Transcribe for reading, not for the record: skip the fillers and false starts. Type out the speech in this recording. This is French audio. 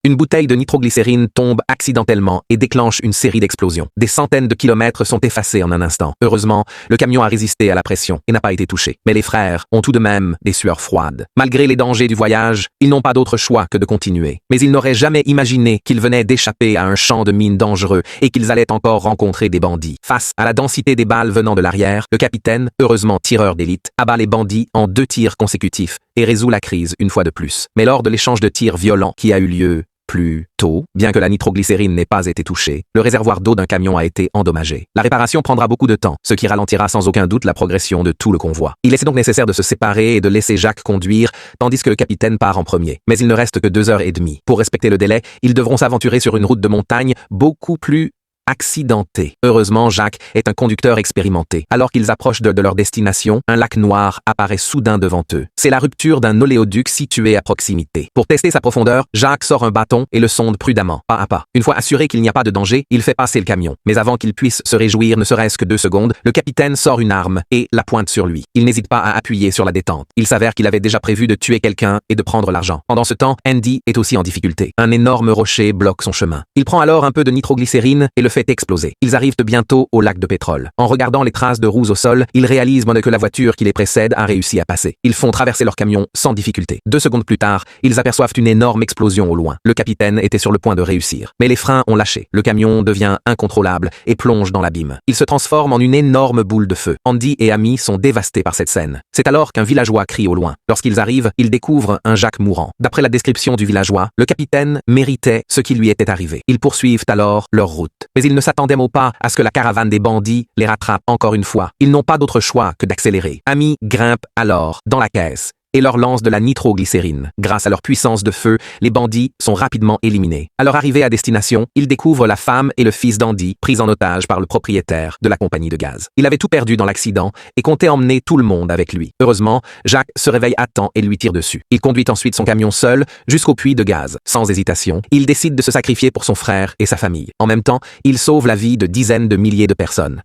Une bouteille de nitroglycérine tombe accidentellement et déclenche une série d'explosions. Des centaines de kilomètres sont effacés en un instant. Heureusement, le camion a résisté à la pression et n'a pas été touché. Mais les frères ont tout de même des sueurs froides. Malgré les dangers du voyage, ils n'ont pas d'autre choix que de continuer. Mais ils n'auraient jamais imaginé qu'ils venaient d'échapper à un champ de mines dangereux et qu'ils allaient encore rencontrer des bandits. Face à la densité des balles venant de l'arrière, le capitaine, heureusement tireur d'élite, abat les bandits en 2 tirs consécutifs et résout la crise une fois de plus. Mais lors de l'échange de tirs violents qui a eu lieu plus tôt, bien que la nitroglycérine n'ait pas été touchée, le réservoir d'eau d'un camion a été endommagé. La réparation prendra beaucoup de temps, ce qui ralentira sans aucun doute la progression de tout le convoi. Il est donc nécessaire de se séparer et de laisser Jacques conduire, tandis que le capitaine part en premier. Mais il ne reste que 2 heures et demie. Pour respecter le délai, ils devront s'aventurer sur une route de montagne beaucoup plus accidenté. Heureusement, Jacques est un conducteur expérimenté. Alors qu'ils approchent de leur destination, un lac noir apparaît soudain devant eux. C'est la rupture d'un oléoduc situé à proximité. Pour tester sa profondeur, Jacques sort un bâton et le sonde prudemment, pas à pas. Une fois assuré qu'il n'y a pas de danger, il fait passer le camion. Mais avant qu'il puisse se réjouir ne serait-ce que 2 secondes, le capitaine sort une arme et la pointe sur lui. Il n'hésite pas à appuyer sur la détente. Il s'avère qu'il avait déjà prévu de tuer quelqu'un et de prendre l'argent. Pendant ce temps, Andy est aussi en difficulté. Un énorme rocher bloque son chemin. Il prend alors un peu de nitroglycérine et le fait exploser. Ils arrivent bientôt au lac de pétrole. En regardant les traces de roues au sol, ils réalisent que la voiture qui les précède a réussi à passer. Ils font traverser leur camion sans difficulté. 2 secondes plus tard, ils aperçoivent une énorme explosion au loin. Le capitaine était sur le point de réussir. Mais les freins ont lâché. Le camion devient incontrôlable et plonge dans l'abîme. Il se transforme en une énorme boule de feu. Andy et Amy sont dévastés par cette scène. C'est alors qu'un villageois crie au loin. Lorsqu'ils arrivent, ils découvrent un Jacques mourant. D'après la description du villageois, le capitaine méritait ce qui lui était arrivé. Ils poursuivent alors leur route. Mais ils ne s'attendaient pas à ce que la caravane des bandits les rattrape encore une fois. Ils n'ont pas d'autre choix que d'accélérer. Amy grimpe alors dans la caisse et leur lance de la nitroglycérine. Grâce à leur puissance de feu, les bandits sont rapidement éliminés. À leur arrivée à destination, ils découvrent la femme et le fils d'Andy pris en otage par le propriétaire de la compagnie de gaz. Il avait tout perdu dans l'accident et comptait emmener tout le monde avec lui. Heureusement, Jacques se réveille à temps et lui tire dessus. Il conduit ensuite son camion seul jusqu'au puits de gaz. Sans hésitation, il décide de se sacrifier pour son frère et sa famille. En même temps, il sauve la vie de dizaines de milliers de personnes.